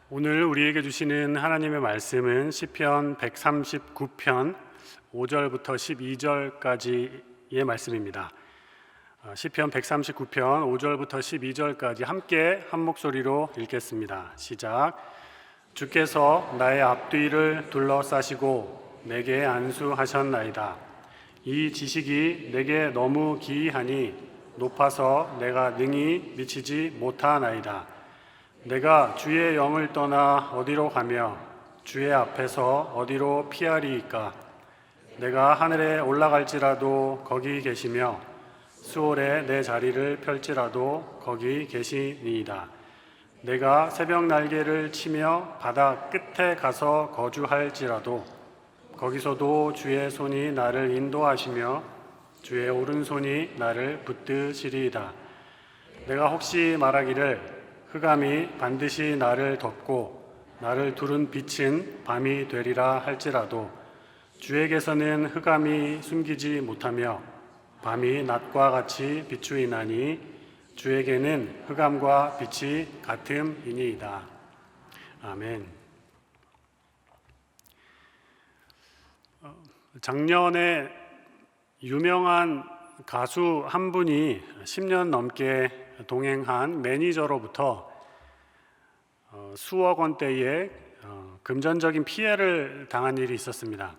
오늘 우리에게 주시는 하나님의 말씀은 시편 139편 5절부터 12절까지의 말씀입니다. 시편 139편 5절부터 12절까지 함께 한 목소리로 읽겠습니다. 시작. 주께서 나의 앞뒤를 둘러싸시고 내게 안수하셨나이다. 이 지식이 내게 너무 기이하니 높아서 내가 능히 미치지 못하나이다. 내가 주의 영을 떠나 어디로 가며 주의 앞에서 어디로 피하리이까? 내가 하늘에 올라갈지라도 거기 계시며 수월에 내 자리를 펼지라도 거기 계시니이다. 내가 새벽 날개를 치며 바다 끝에 가서 거주할지라도 거기서도 주의 손이 나를 인도하시며 주의 오른손이 나를 붙드시리이다. 내가 혹시 말하기를 흑암이 반드시 나를 덮고 나를 두른 빛은 밤이 되리라 할지라도 주에게서는 흑암이 숨기지 못하며 밤이 낮과 같이 비추이나니 주에게는 흑암과 빛이 같음이니이다. 아멘. 작년에 유명한 가수 한 분이 10년 넘게 동행한 매니저로부터 수억 원대의 금전적인 피해를 당한 일이 있었습니다.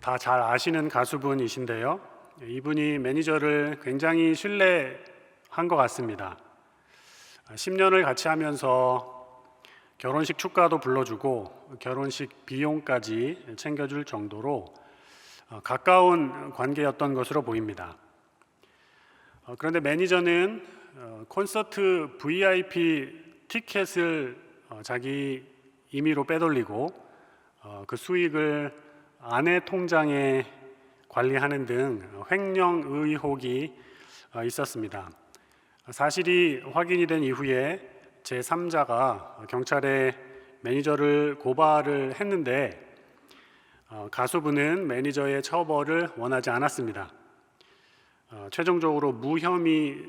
다 잘 아시는 가수분이신데요. 이분이 매니저를 굉장히 신뢰한 것 같습니다. 10년을 같이 하면서 결혼식 축가도 불러주고 결혼식 비용까지 챙겨줄 정도로 가까운 관계였던 것으로 보입니다. 그런데 매니저는 콘서트 VIP 티켓을 자기 임의로 빼돌리고 그 수익을 아내 통장에 관리하는 등 횡령 의혹이 있었습니다. 사실이 확인이 된 이후에 제3자가 경찰에 매니저를 고발을 했는데 가수분은 매니저의 처벌을 원하지 않았습니다. 최종적으로 무혐의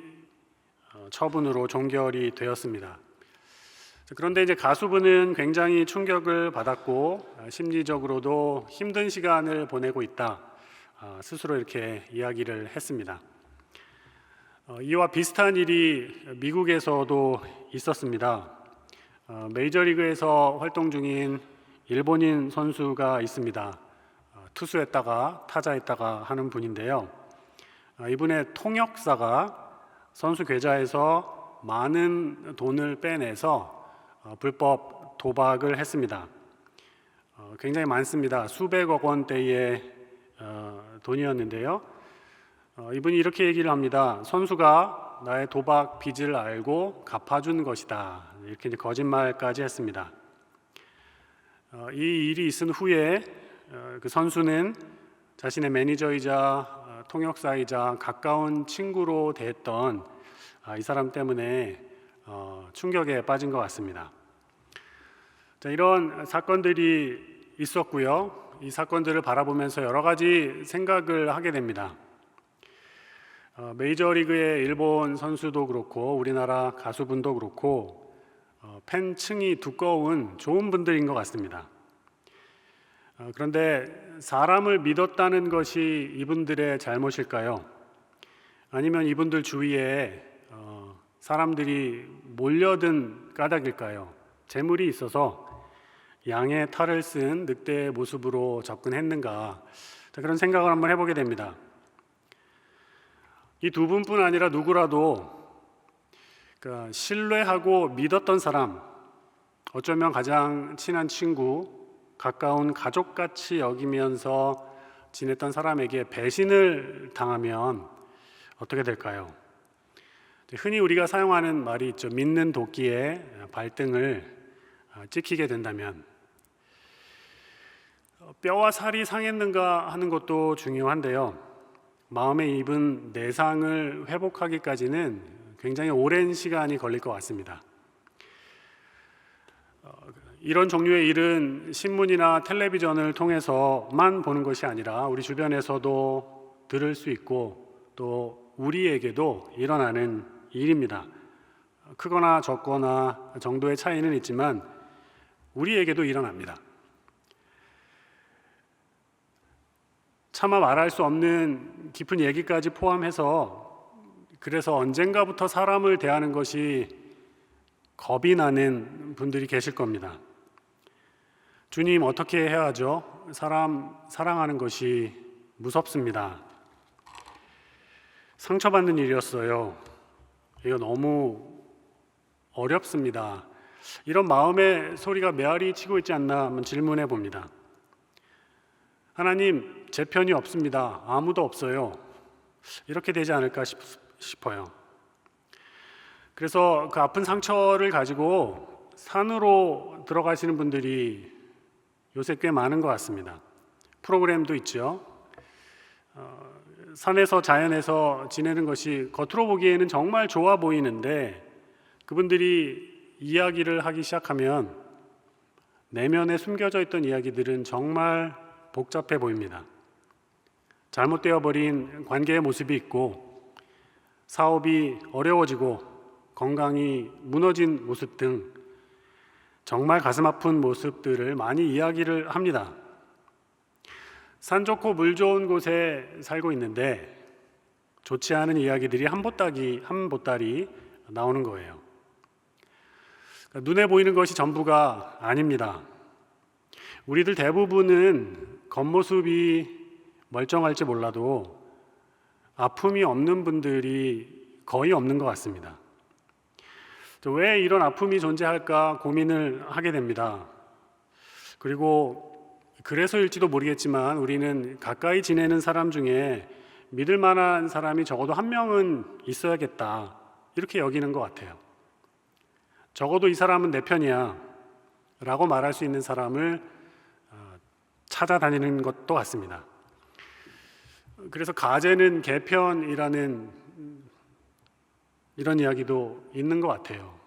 처분으로 종결이 되었습니다. 그런데 이제 가수분은 굉장히 충격을 받았고 심리적으로도 힘든 시간을 보내고 있다. 스스로 이렇게 이야기를 했습니다. 이와 비슷한 일이 미국에서도 있었습니다. 메이저리그에서 활동 중인 일본인 선수가 있습니다. 투수했다가 타자했다가 하는 분인데요. 이분의 통역사가 선수 계좌에서 많은 돈을 빼내서 불법 도박을 했습니다. 굉장히 많습니다. 수백억 원대의 돈이었는데요. 이분이 이렇게 얘기를 합니다. 선수가 나의 도박 빚을 알고 갚아준 것이다. 이렇게 이제 거짓말까지 했습니다. 이 일이 있은 후에 그 선수는 자신의 매니저이자 통역사이자 가까운 친구로 대했던 이 사람 때문에 충격에 빠진 것 같습니다. 이런 사건들이 있었고요. 이 사건들을 바라보면서 여러 가지 생각을 하게 됩니다. 메이저리그의 일본 선수도 그렇고 우리나라 가수분도 그렇고 팬층이 두꺼운 좋은 분들인 것 같습니다. 그런데 사람을 믿었다는 것이 이분들의 잘못일까요? 아니면 이분들 주위에 사람들이 몰려든 까닭일까요? 재물이 있어서 양의 탈을 쓴 늑대의 모습으로 접근했는가? 그런 생각을 한번 해보게 됩니다. 이 두 분뿐 아니라 누구라도 신뢰하고 믿었던 사람, 어쩌면 가장 친한 친구, 가까운 가족같이 여기면서 지냈던 사람에게 배신을 당하면 어떻게 될까요? 흔히 우리가 사용하는 말이 있죠. 믿는 도끼에 발등을 찍히게 된다면 뼈와 살이 상했는가 하는 것도 중요한데요. 마음에 입은 내상을 회복하기까지는 굉장히 오랜 시간이 걸릴 것 같습니다. 이런 종류의 일은 신문이나 텔레비전을 통해서만 보는 것이 아니라 우리 주변에서도 들을 수 있고 또 우리에게도 일어나는 일입니다. 크거나 적거나 정도의 차이는 있지만 우리에게도 일어납니다. 차마 말할 수 없는 깊은 얘기까지 포함해서 그래서 언젠가부터 사람을 대하는 것이 겁이 나는 분들이 계실 겁니다. 주님, 어떻게 해야 하죠? 사람 사랑하는 것이 무섭습니다. 상처받는 일이었어요. 이거 너무 어렵습니다. 이런 마음의 소리가 메아리 치고 있지 않나 한번 질문해 봅니다. 하나님, 제 편이 없습니다. 아무도 없어요. 이렇게 되지 않을까 싶어요. 그래서 그 아픈 상처를 가지고 산으로 들어가시는 분들이 요새 꽤 많은 것 같습니다. 프로그램도 있죠. 산에서 자연에서 지내는 것이 겉으로 보기에는 정말 좋아 보이는데 그분들이 이야기를 하기 시작하면 내면에 숨겨져 있던 이야기들은 정말 복잡해 보입니다. 잘못되어 버린 관계의 모습이 있고 사업이 어려워지고 건강이 무너진 모습 등 정말 가슴 아픈 모습들을 많이 이야기를 합니다. 산 좋고 물 좋은 곳에 살고 있는데 좋지 않은 이야기들이 한 보따리 나오는 거예요. 눈에 보이는 것이 전부가 아닙니다. 우리들 대부분은 겉모습이 멀쩡할지 몰라도 아픔이 없는 분들이 거의 없는 것 같습니다. 왜 이런 아픔이 존재할까 고민을 하게 됩니다. 그리고 그래서일지도 모르겠지만 우리는 가까이 지내는 사람 중에 믿을 만한 사람이 적어도 한 명은 있어야겠다 이렇게 여기는 것 같아요. 적어도 이 사람은 내 편이야 라고 말할 수 있는 사람을 찾아다니는 것도 같습니다. 그래서 가제는 개편이라는 이런 이야기도 있는 것 같아요.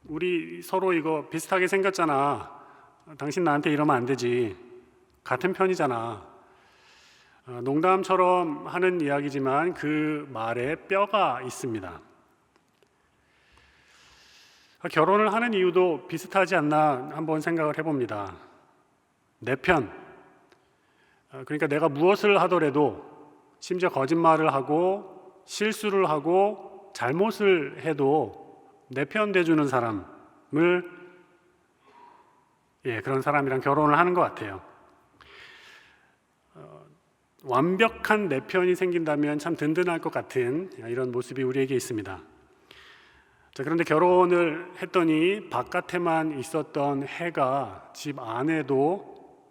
우리 서로 이거 비슷하게 생겼잖아. 당신 나한테 이러면 안 되지. 같은 편이잖아. 농담처럼 하는 이야기지만 그 말에 뼈가 있습니다. 결혼을 하는 이유도 비슷하지 않나 한번 생각을 해봅니다. 내 편. 그러니까 내가 무엇을 하더라도 심지어 거짓말을 하고 실수를 하고 잘못을 해도 내 편 돼주는 사람을 그런 사람이랑 결혼을 하는 것 같아요. 완벽한 내 편이 생긴다면 참 든든할 것 같은 이런 모습이 우리에게 있습니다. 자, 그런데 결혼을 했더니 바깥에만 있었던 해가 집 안에도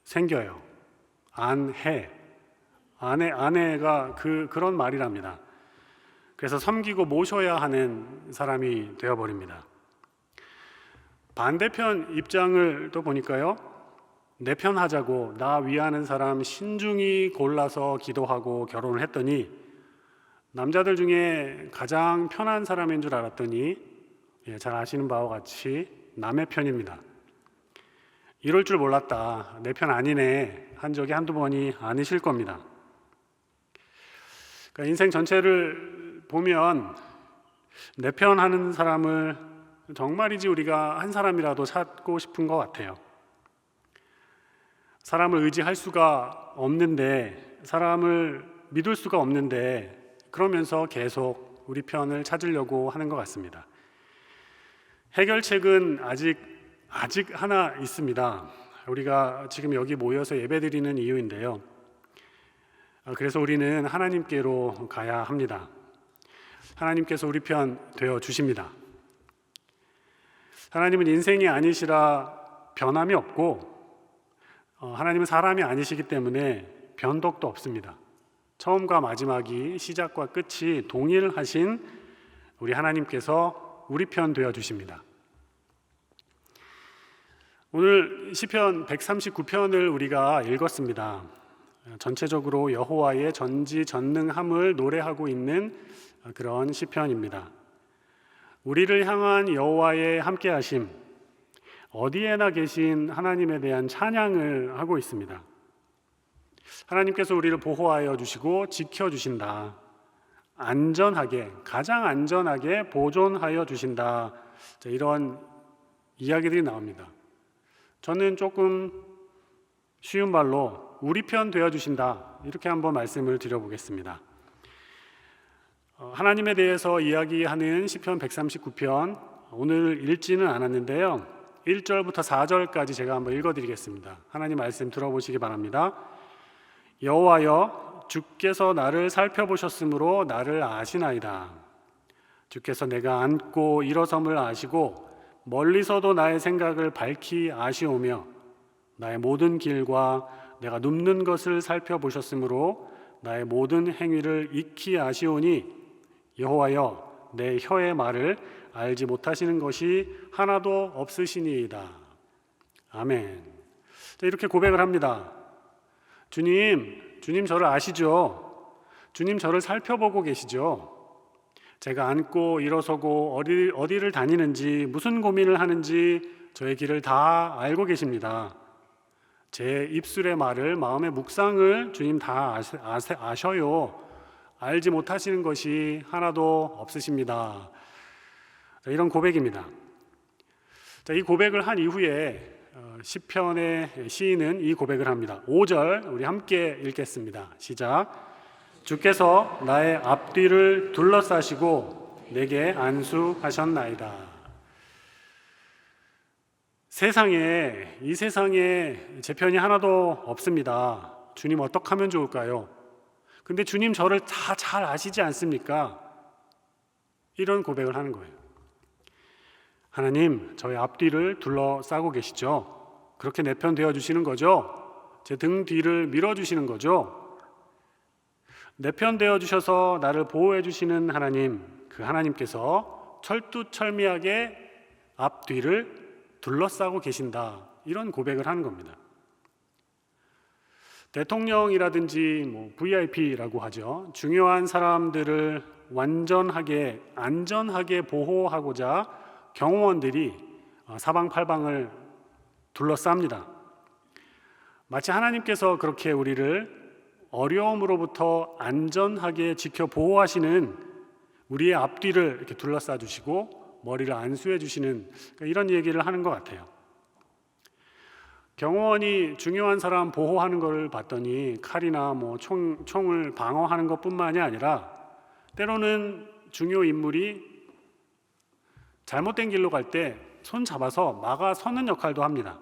생겨요. 아내가 그런 말이랍니다. 그래서 섬기고 모셔야 하는 사람이 되어버립니다. 반대편 입장을 또 보니까요. 내 편 하자고 나 위하는 사람 신중히 골라서 기도하고 결혼을 했더니 남자들 중에 가장 편한 사람인 줄 알았더니 잘 아시는 바와 같이 남의 편입니다. 이럴 줄 몰랐다. 내 편 아니네. 한 적이 한두 번이 아니실 겁니다. 그러니까 인생 전체를 보면 내 편 하는 사람을 정말이지 우리가 한 사람이라도 찾고 싶은 것 같아요. 사람을 의지할 수가 없는데, 사람을 믿을 수가 없는데 그러면서 계속 우리 편을 찾으려고 하는 것 같습니다. 해결책은 아직 하나 있습니다. 우리가 지금 여기 모여서 예배드리는 이유인데요. 그래서 우리는 하나님께로 가야 합니다. 하나님께서 우리 편 되어 주십니다. 하나님은 인생이 아니시라 변함이 없고 하나님은 사람이 아니시기 때문에 변덕도 없습니다. 처음과 마지막이 시작과 끝이 동일하신 우리 하나님께서 우리 편 되어 주십니다. 오늘 시편 139편을 우리가 읽었습니다. 전체적으로 여호와의 전지전능함을 노래하고 있는 그런 시편입니다. 우리를 향한 여호와의 함께하심, 어디에나 계신 하나님에 대한 찬양을 하고 있습니다. 하나님께서 우리를 보호하여 주시고 지켜주신다. 안전하게, 가장 안전하게 보존하여 주신다. 자, 이런 이야기들이 나옵니다. 저는 조금 쉬운 말로 우리 편 되어주신다, 이렇게 한번 말씀을 드려보겠습니다. 하나님에 대해서 이야기하는 시편 139편, 오늘 읽지는 않았는데요, 1절부터 4절까지 제가 한번 읽어드리겠습니다. 하나님 말씀 들어보시기 바랍니다. 여호와여, 주께서 나를 살펴보셨으므로 나를 아시나이다. 주께서 내가 앉고 일어섬을 아시고 멀리서도 나의 생각을 밝히 아시오며 나의 모든 길과 내가 눕는 것을 살펴보셨으므로 나의 모든 행위를 익히 아시오니 여호와여, 내 혀의 말을 알지 못하시는 것이 하나도 없으시니이다. 아멘. 이렇게 고백을 합니다. 주님 저를 아시죠? 주님 저를 살펴보고 계시죠? 제가 앉고 일어서고 어디를 다니는지, 무슨 고민을 하는지 저의 길을 다 알고 계십니다. 제 입술의 말을, 마음의 묵상을 주님 다 아셔요. 알지 못하시는 것이 하나도 없으십니다. 이런 고백입니다. 이 고백을 한 이후에 시편의 시인은 이 고백을 합니다. 5절 우리 함께 읽겠습니다. 시작. 주께서 나의 앞뒤를 둘러싸시고 내게 안수하셨나이다. 이 세상에 제 편이 하나도 없습니다. 주님 어떻게 하면 좋을까요? 근데 주님 저를 다 잘 아시지 않습니까? 이런 고백을 하는 거예요. 하나님, 저의 앞뒤를 둘러싸고 계시죠? 그렇게 내 편 되어주시는 거죠? 제 등 뒤를 밀어주시는 거죠? 내 편 되어주셔서 나를 보호해주시는 하나님, 그 하나님께서 철두철미하게 앞뒤를 둘러싸고 계신다. 이런 고백을 하는 겁니다. 대통령이라든지 VIP라고 하죠. 중요한 사람들을 완전하게, 안전하게 보호하고자 경호원들이 사방팔방을 둘러쌉니다. 마치 하나님께서 그렇게 우리를 어려움으로부터 안전하게 지켜 보호하시는, 우리의 앞뒤를 이렇게 둘러싸 주시고 머리를 안수해 주시는, 이런 얘기를 하는 것 같아요. 경호원이 중요한 사람 보호하는 걸 봤더니 칼이나 총을 방어하는 것뿐만이 아니라 때로는 중요 인물이 잘못된 길로 갈 때 손 잡아서 막아서는 역할도 합니다.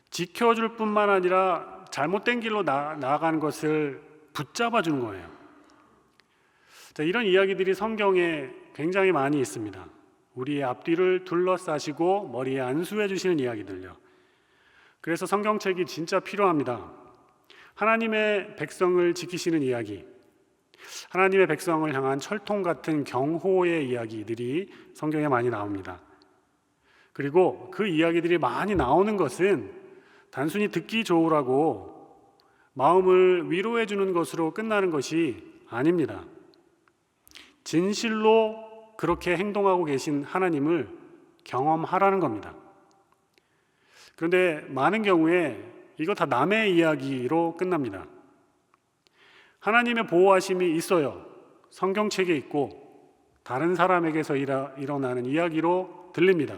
지켜줄 뿐만 아니라 잘못된 길로 나아가는 것을 붙잡아 주는 거예요. 자, 이런 이야기들이 성경에 굉장히 많이 있습니다. 우리의 앞뒤를 둘러싸시고 머리에 안수해 주시는 이야기들요. 그래서 성경책이 진짜 필요합니다. 하나님의 백성을 지키시는 이야기, 하나님의 백성을 향한 철통 같은 경호의 이야기들이 성경에 많이 나옵니다. 그리고 그 이야기들이 많이 나오는 것은 단순히 듣기 좋으라고 마음을 위로해 주는 것으로 끝나는 것이 아닙니다. 진실로 그렇게 행동하고 계신 하나님을 경험하라는 겁니다. 그런데 많은 경우에 이거 다 남의 이야기로 끝납니다. 하나님의 보호하심이 있어요. 성경책에 있고 다른 사람에게서 일어나는 이야기로 들립니다.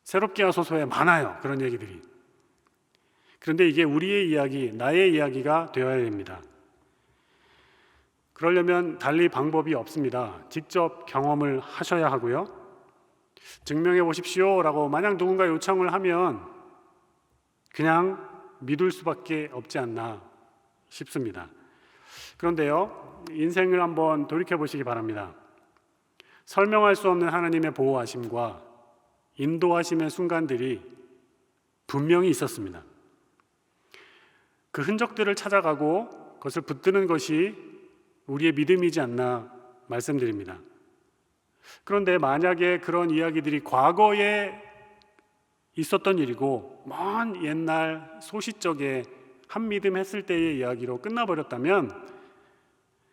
새롭게 하소서에 많아요, 그런 얘기들이. 그런데 이게 우리의 이야기, 나의 이야기가 되어야 됩니다. 그러려면 달리 방법이 없습니다. 직접 경험을 하셔야 하고요. 증명해 보십시오 라고 만약 누군가 요청을 하면 그냥 믿을 수밖에 없지 않나 싶습니다. 그런데요, 인생을 한번 돌이켜 보시기 바랍니다. 설명할 수 없는 하나님의 보호하심과 인도하심의 순간들이 분명히 있었습니다. 그 흔적들을 찾아가고 그것을 붙드는 것이 우리의 믿음이지 않나 말씀드립니다. 그런데 만약에 그런 이야기들이 과거에 있었던 일이고 먼 옛날 소시적에 한 믿음 했을 때의 이야기로 끝나버렸다면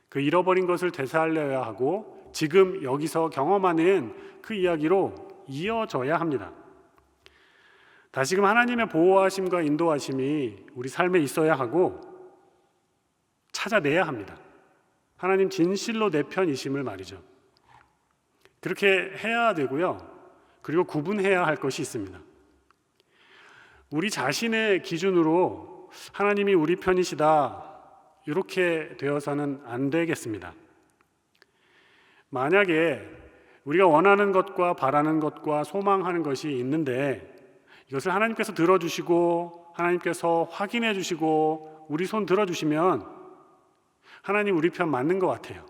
그 잃어버린 것을 되살려야 하고 지금 여기서 경험하는 그 이야기로 이어져야 합니다. 다시금 하나님의 보호하심과 인도하심이 우리 삶에 있어야 하고 찾아내야 합니다. 하나님 진실로 내 편이심을 말이죠. 그렇게 해야 되고요. 그리고 구분해야 할 것이 있습니다. 우리 자신의 기준으로 하나님이 우리 편이시다 이렇게 되어서는 안 되겠습니다. 만약에 우리가 원하는 것과 바라는 것과 소망하는 것이 있는데 이것을 하나님께서 들어주시고 하나님께서 확인해 주시고 우리 손 들어주시면 하나님 우리 편 맞는 것 같아요.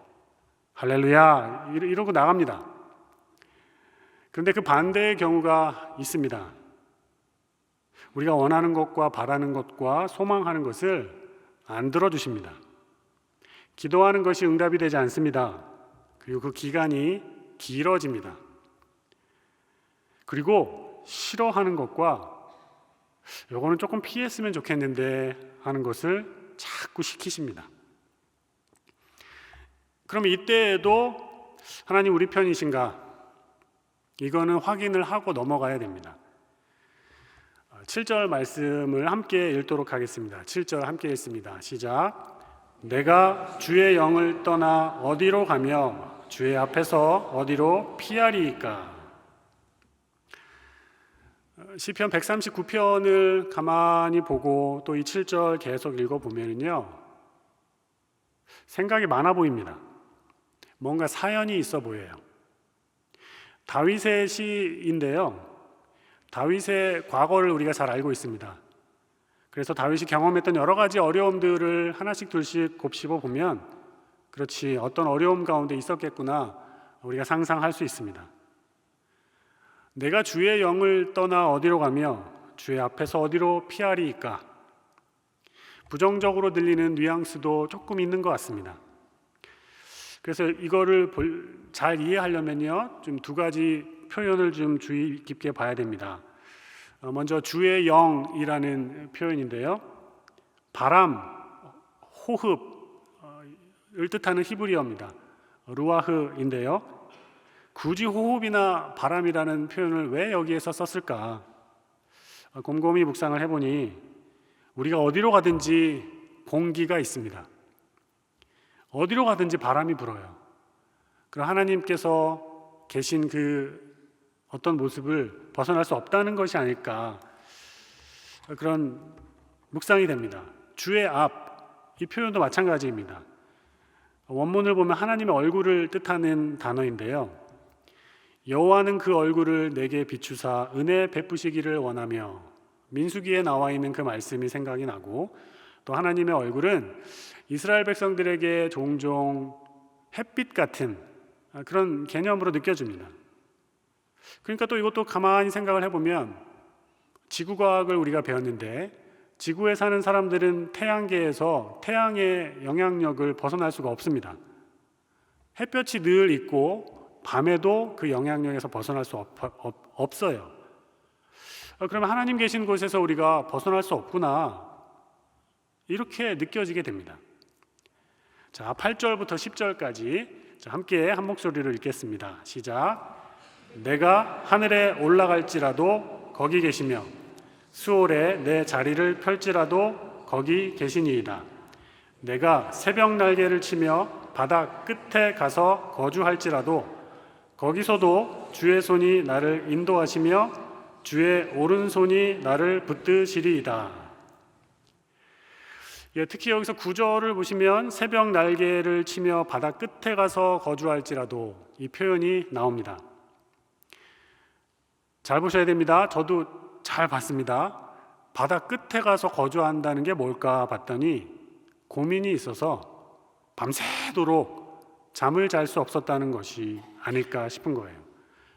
할렐루야 이러고 나갑니다. 그런데 그 반대의 경우가 있습니다. 우리가 원하는 것과 바라는 것과 소망하는 것을 안 들어주십니다. 기도하는 것이 응답이 되지 않습니다. 그리고 그 기간이 길어집니다. 그리고 싫어하는 것과 요거는 조금 피했으면 좋겠는데 하는 것을 자꾸 시키십니다. 그럼 이때에도 하나님 우리 편이신가? 이거는 확인을 하고 넘어가야 됩니다. 7절 말씀을 함께 읽도록 하겠습니다. 7절 함께 읽습니다. 시작. 내가 주의 영을 떠나 어디로 가며 주의 앞에서 어디로 피하리이까? 시편 139편을 가만히 보고 또 이 7절 계속 읽어보면요, 생각이 많아 보입니다. 뭔가 사연이 있어 보여요. 다윗의 시인데요, 다윗의 과거를 우리가 잘 알고 있습니다. 그래서 다윗이 경험했던 여러 가지 어려움들을 하나씩 둘씩 곱씹어 보면 그렇지, 어떤 어려움 가운데 있었겠구나 우리가 상상할 수 있습니다. 내가 주의 영을 떠나 어디로 가며 주의 앞에서 어디로 피하리이까? 부정적으로 들리는 뉘앙스도 조금 있는 것 같습니다. 그래서 이거를 잘 이해하려면요, 좀 두 가지 표현을 좀 주의 깊게 봐야 됩니다. 먼저 주의 영이라는 표현인데요, 바람, 호흡을 뜻하는 히브리어입니다. 루아흐인데요, 굳이 호흡이나 바람이라는 표현을 왜 여기에서 썼을까? 곰곰이 묵상을 해보니 우리가 어디로 가든지 공기가 있습니다. 어디로 가든지 바람이 불어요. 그럼 하나님께서 계신 그 어떤 모습을 벗어날 수 없다는 것이 아닐까, 그런 묵상이 됩니다. 주의 앞, 이 표현도 마찬가지입니다. 원문을 보면 하나님의 얼굴을 뜻하는 단어인데요, 여호와는 그 얼굴을 내게 비추사 은혜 베푸시기를 원하며, 민수기에 나와 있는 그 말씀이 생각이 나고, 또 하나님의 얼굴은 이스라엘 백성들에게 종종 햇빛 같은 그런 개념으로 느껴집니다. 그러니까 또 이것도 가만히 생각을 해보면, 지구과학을 우리가 배웠는데 지구에 사는 사람들은 태양계에서 태양의 영향력을 벗어날 수가 없습니다. 햇볕이 늘 있고 밤에도 그 영향력에서 벗어날 수 없어요. 그러면 하나님 계신 곳에서 우리가 벗어날 수 없구나, 이렇게 느껴지게 됩니다. 자, 8절부터 10절까지 함께 한 목소리로 읽겠습니다. 시작. 내가 하늘에 올라갈지라도 거기 계시며 수월에 내 자리를 펼지라도 거기 계시니이다. 내가 새벽 날개를 치며 바다 끝에 가서 거주할지라도 거기서도 주의 손이 나를 인도하시며 주의 오른손이 나를 붙드시리이다. 특히 여기서 9절을 보시면 새벽 날개를 치며 바다 끝에 가서 거주할지라도, 이 표현이 나옵니다. 잘 보셔야 됩니다. 저도 잘 봤습니다. 바다 끝에 가서 거주한다는 게 뭘까 봤더니 고민이 있어서 밤새도록 잠을 잘 수 없었다는 것이 아닐까 싶은 거예요.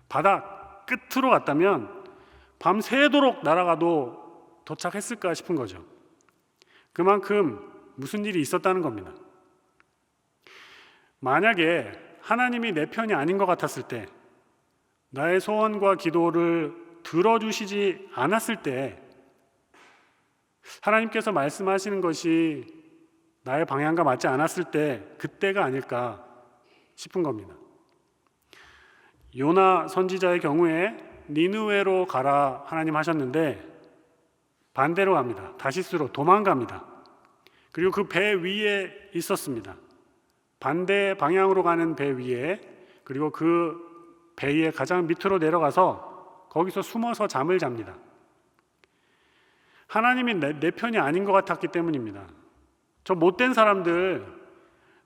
바다 끝으로 갔다면 밤새도록 날아가도 도착했을까 싶은 거죠. 그만큼 무슨 일이 있었다는 겁니다. 만약에 하나님이 내 편이 아닌 것 같았을 때, 나의 소원과 기도를 들어주시지 않았을 때, 하나님께서 말씀하시는 것이 나의 방향과 맞지 않았을 때, 그때가 아닐까 싶은 겁니다. 요나 선지자의 경우에 니느웨로 가라 하나님 하셨는데 반대로 갑니다. 다시스로 도망갑니다. 그리고 그 배 위에 있었습니다. 반대 방향으로 가는 배 위에, 그리고 그 배의 가장 밑으로 내려가서 거기서 숨어서 잠을 잡니다. 하나님이 내 편이 아닌 것 같았기 때문입니다. 저 못된 사람들,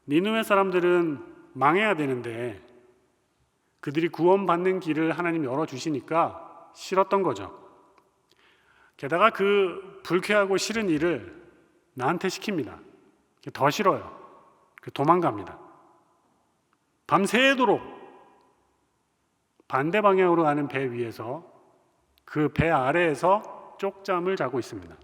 니느웨 사람들은 망해야 되는데 그들이 구원받는 길을 하나님이 열어주시니까 싫었던 거죠. 게다가 그 불쾌하고 싫은 일을 나한테 시킵니다. 더 싫어요. 도망갑니다. 밤새도록 반대 방향으로 가는 배 위에서, 그 배 아래에서 쪽잠을 자고 있습니다.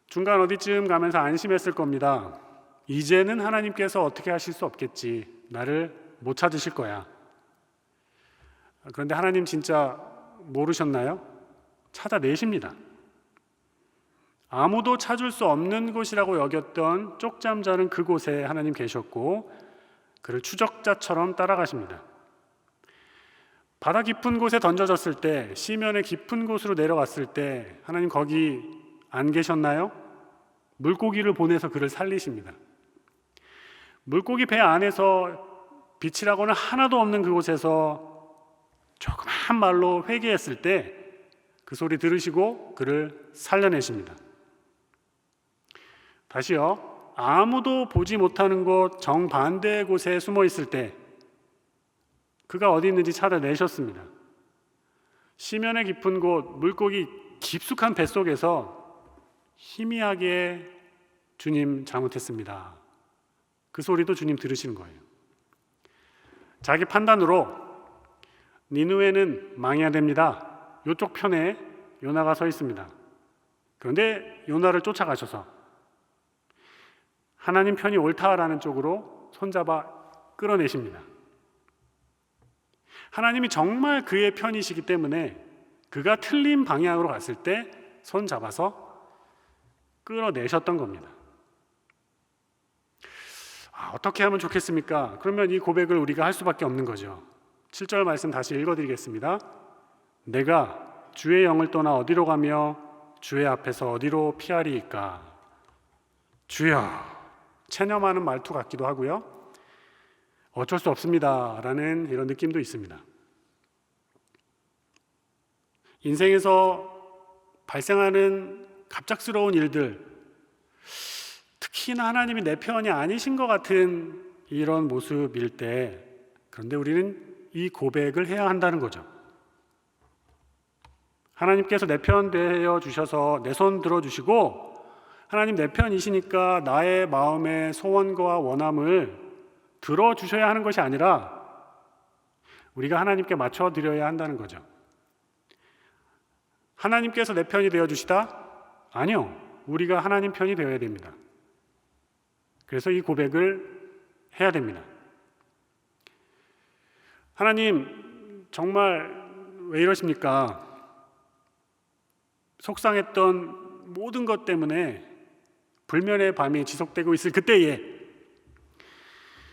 중간 어디쯤 가면서 안심했을 겁니다. 이제는 하나님께서 어떻게 하실 수 없겠지. 나를 못 찾으실 거야. 그런데 하나님 진짜 모르셨나요? 찾아내십니다. 아무도 찾을 수 없는 곳이라고 여겼던 쪽잠 자는 그곳에 하나님 계셨고 그를 추적자처럼 따라가십니다. 바다 깊은 곳에 던져졌을 때, 시면의 깊은 곳으로 내려갔을 때 하나님 거기 안 계셨나요? 물고기를 보내서 그를 살리십니다. 물고기 배 안에서 빛이라고는 하나도 없는 그곳에서 조그만 말로 회개했을 때 그 소리 들으시고 그를 살려내십니다. 다시요, 아무도 보지 못하는 곳 정반대의 곳에 숨어 있을 때 그가 어디 있는지 찾아내셨습니다. 시면의 깊은 곳, 물고기 깊숙한 뱃속에서 희미하게 주님 잘못했습니다. 그 소리도 주님 들으시는 거예요. 자기 판단으로 니느웨는 망해야 됩니다. 이쪽 편에 요나가 서 있습니다. 그런데 요나를 쫓아가셔서 하나님 편이 옳다라는 쪽으로 손잡아 끌어내십니다. 하나님이 정말 그의 편이시기 때문에 그가 틀린 방향으로 갔을 때 손잡아서 끌어내셨던 겁니다. 어떻게 하면 좋겠습니까? 그러면 이 고백을 우리가 할 수밖에 없는 거죠. 7절 말씀 다시 읽어드리겠습니다. 내가 주의 영을 떠나 어디로 가며 주의 앞에서 어디로 피하리이까? 주여, 체념하는 말투 같기도 하고요, 어쩔 수 없습니다 라는 이런 느낌도 있습니다. 인생에서 발생하는 갑작스러운 일들, 특히나 하나님이 내 편이 아니신 것 같은 이런 모습일 때, 그런데 우리는 이 고백을 해야 한다는 거죠. 하나님께서 내 편 되어 주셔서 내 손 들어주시고 하나님 내 편이시니까 나의 마음의 소원과 원함을 들어주셔야 하는 것이 아니라 우리가 하나님께 맞춰드려야 한다는 거죠. 하나님께서 내 편이 되어주시다? 아니요, 우리가 하나님 편이 되어야 됩니다. 그래서 이 고백을 해야 됩니다. 하나님, 정말 왜 이러십니까? 속상했던 모든 것 때문에 불면의 밤이 지속되고 있을 그때에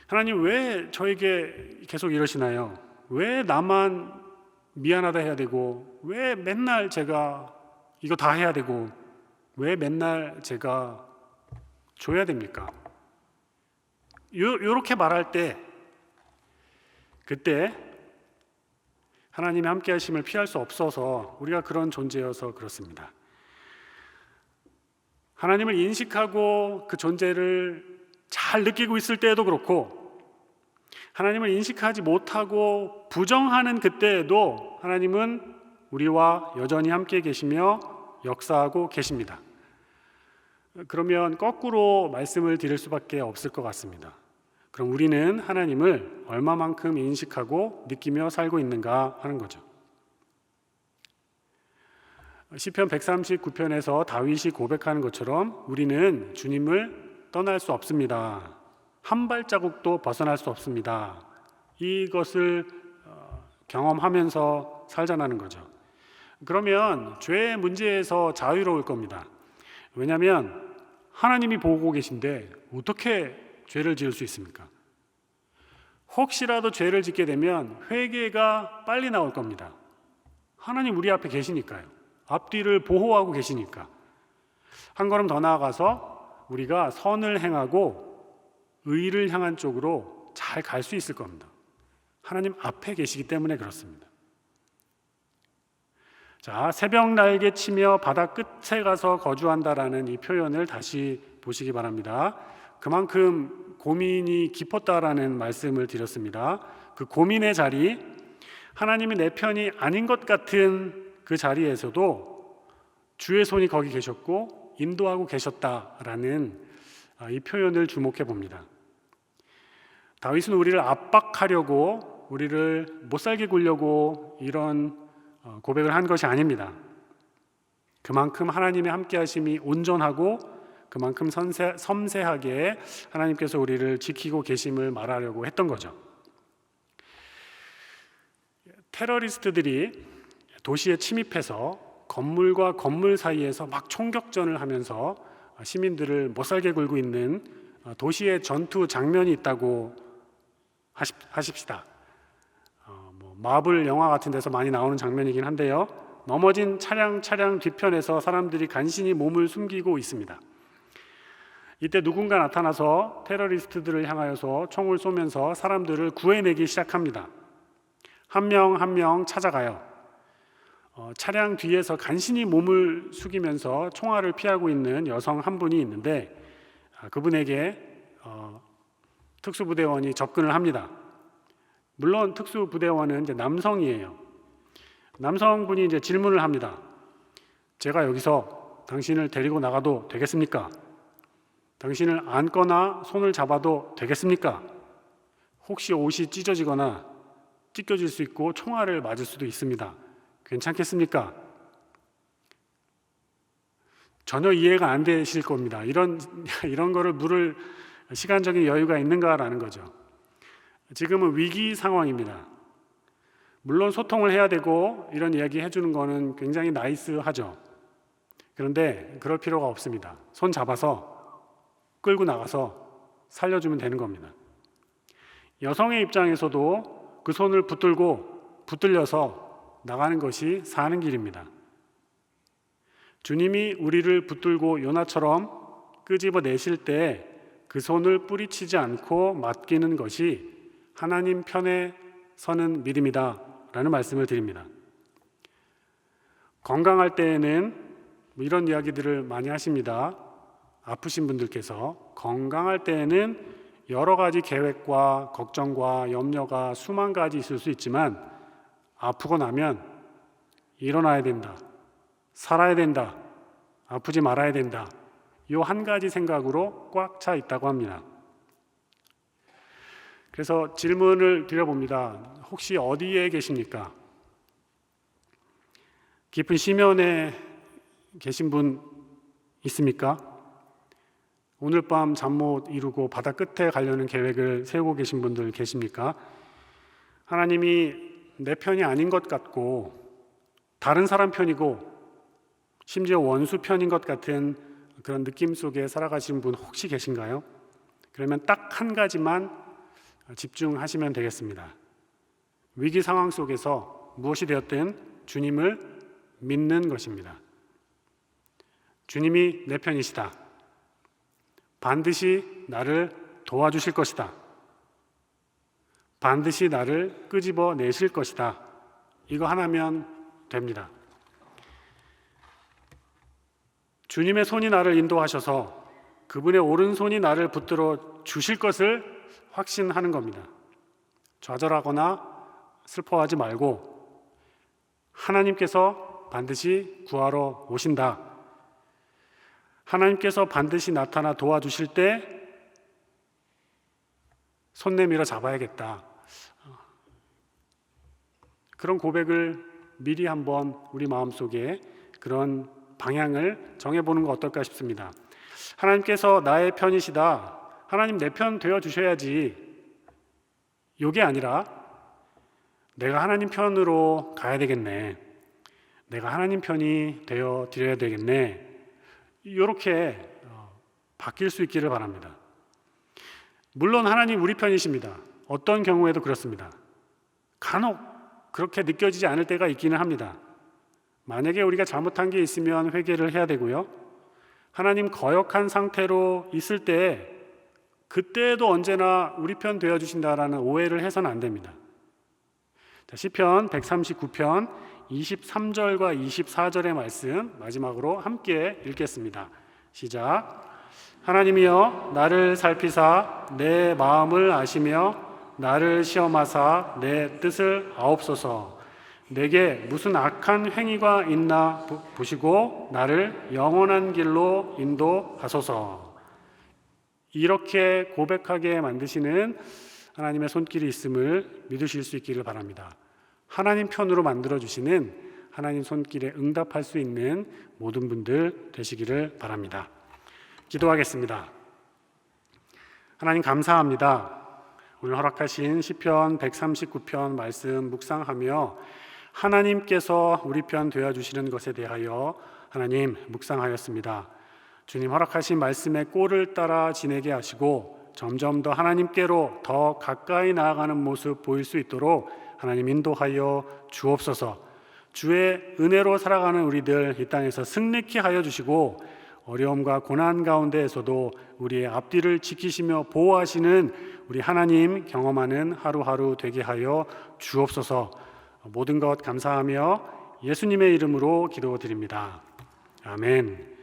하나님 왜 저에게 계속 이러시나요? 왜 나만 미안하다 해야 되고, 왜 맨날 제가 이거 다 해야 되고, 왜 맨날 제가 줘야 됩니까? 요렇게 말할 때, 그때 하나님의 함께 하심을 피할 수 없어서 우리가 그런 존재여서 그렇습니다. 하나님을 인식하고 그 존재를 잘 느끼고 있을 때에도 그렇고, 하나님을 인식하지 못하고 부정하는 그때에도 하나님은 우리와 여전히 함께 계시며 역사하고 계십니다. 그러면 거꾸로 말씀을 드릴 수밖에 없을 것 같습니다. 그럼 우리는 하나님을 얼마만큼 인식하고 느끼며 살고 있는가 하는 거죠. 시편 139편에서 다윗이 고백하는 것처럼 우리는 주님을 떠날 수 없습니다. 한 발자국도 벗어날 수 없습니다. 이것을 경험하면서 살자는 거죠. 그러면 죄의 문제에서 자유로울 겁니다. 왜냐하면 하나님이 보고 계신데 어떻게 죄를 지을 수 있습니까? 혹시라도 죄를 짓게 되면 회개가 빨리 나올 겁니다. 하나님 우리 앞에 계시니까요. 앞뒤를 보호하고 계시니까. 한 걸음 더 나아가서 우리가 선을 행하고 의를 향한 쪽으로 잘 갈 수 있을 겁니다. 하나님 앞에 계시기 때문에 그렇습니다. 자, 새벽 날개 치며 바다 끝에 가서 거주한다라는 이 표현을 다시 보시기 바랍니다. 그만큼 고민이 깊었다라는 말씀을 드렸습니다. 그 고민의 자리, 하나님이 내 편이 아닌 것 같은 그 자리에서도 주의 손이 거기 계셨고 인도하고 계셨다라는 이 표현을 주목해 봅니다. 다윗은 우리를 압박하려고, 우리를 못살게 굴려고 이런 고백을 한 것이 아닙니다. 그만큼 하나님의 함께하심이 온전하고 그만큼 섬세하게 하나님께서 우리를 지키고 계심을 말하려고 했던 거죠. 테러리스트들이 도시에 침입해서 건물과 건물 사이에서 막 총격전을 하면서 시민들을 못살게 굴고 있는 도시의 전투 장면이 있다고 하십시다. 마블 영화 같은 데서 많이 나오는 장면이긴 한데요. 넘어진 차량 뒤편에서 사람들이 간신히 몸을 숨기고 있습니다. 이때 누군가 나타나서 테러리스트들을 향하여서 총을 쏘면서 사람들을 구해내기 시작합니다. 한 명 한 명 찾아가요. 차량 뒤에서 간신히 몸을 숙이면서 총알을 피하고 있는 여성 한 분이 있는데 그분에게 특수부대원이 접근을 합니다. 물론 특수부대원은 이제 남성이에요. 남성분이 이제 질문을 합니다. 제가 여기서 당신을 데리고 나가도 되겠습니까? 당신을 안거나 손을 잡아도 되겠습니까? 혹시 옷이 찢어지거나 찢겨질 수 있고 총알을 맞을 수도 있습니다. 괜찮겠습니까? 전혀 이해가 안 되실 겁니다. 이런 거를 물을 시간적인 여유가 있는가라는 거죠. 지금은 위기 상황입니다. 물론 소통을 해야 되고 이런 이야기 해주는 거는 굉장히 나이스하죠. 그런데 그럴 필요가 없습니다. 손 잡아서 끌고 나가서 살려주면 되는 겁니다. 여성의 입장에서도 그 손을 붙들려서 나가는 것이 사는 길입니다. 주님이 우리를 붙들고 요나처럼 끄집어 내실 때 그 손을 뿌리치지 않고 맡기는 것이 하나님 편에 서는 믿음이다 라는 말씀을 드립니다. 건강할 때에는 이런 이야기들을 많이 하십니다. 아프신 분들께서 건강할 때에는 여러 가지 계획과 걱정과 염려가 수만 가지 있을 수 있지만 아프고 나면 일어나야 된다, 살아야 된다, 아프지 말아야 된다, 이 한 가지 생각으로 꽉 차 있다고 합니다. 그래서 질문을 드려봅니다. 혹시 어디에 계십니까? 깊은 심연에 계신 분 있습니까? 오늘 밤 잠 못 이루고 바다 끝에 가려는 계획을 세우고 계신 분들 계십니까? 하나님이 내 편이 아닌 것 같고 다른 사람 편이고 심지어 원수 편인 것 같은 그런 느낌 속에 살아가신 분 혹시 계신가요? 그러면 딱 한 가지만 집중하시면 되겠습니다. 위기 상황 속에서 무엇이 되었든 주님을 믿는 것입니다. 주님이 내 편이시다. 반드시 나를 도와주실 것이다. 반드시 나를 끄집어 내실 것이다. 이거 하나면 됩니다. 주님의 손이 나를 인도하셔서 그분의 오른손이 나를 붙들어 주실 것을 확신하는 겁니다. 좌절하거나 슬퍼하지 말고 하나님께서 반드시 구하러 오신다. 하나님께서 반드시 나타나 도와주실 때 손 내밀어 잡아야겠다. 그런 고백을 미리 한번 우리 마음속에 그런 방향을 정해보는 거 어떨까 싶습니다. 하나님께서 나의 편이시다. 하나님 내 편 되어주셔야지. 이게 아니라 내가 하나님 편으로 가야 되겠네. 내가 하나님 편이 되어 드려야 되겠네. 이렇게 바뀔 수 있기를 바랍니다. 물론 하나님 우리 편이십니다. 어떤 경우에도 그렇습니다. 간혹 그렇게 느껴지지 않을 때가 있기는 합니다. 만약에 우리가 잘못한 게 있으면 회개를 해야 되고요. 하나님 거역한 상태로 있을 때 그때도 언제나 우리 편 되어 주신다라는 오해를 해서는 안 됩니다. 자, 시편 139편 23절과 24절의 말씀 마지막으로 함께 읽겠습니다. 시작. 하나님이여 나를 살피사 내 마음을 아시며 나를 시험하사 내 뜻을 아옵소서. 내게 무슨 악한 행위가 있나 보시고 나를 영원한 길로 인도하소서. 이렇게 고백하게 만드시는 하나님의 손길이 있음을 믿으실 수 있기를 바랍니다. 하나님 편으로 만들어주시는 하나님 손길에 응답할 수 있는 모든 분들 되시기를 바랍니다. 기도하겠습니다. 하나님 감사합니다. 오늘 허락하신 시편 139편 말씀 묵상하며 하나님께서 우리 편 되어주시는 것에 대하여 하나님 묵상하였습니다. 주님 허락하신 말씀의 꼴을 따라 지내게 하시고 점점 더 하나님께로 더 가까이 나아가는 모습 보일 수 있도록 하나님 인도하여 주옵소서. 주의 은혜로 살아가는 우리들 이 땅에서 승리케 하여 주시고 어려움과 고난 가운데에서도 우리의 앞뒤를 지키시며 보호하시는 우리 하나님 경험하는 하루하루 되게 하여 주옵소서. 모든 것 감사하며 예수님의 이름으로 기도드립니다. 아멘.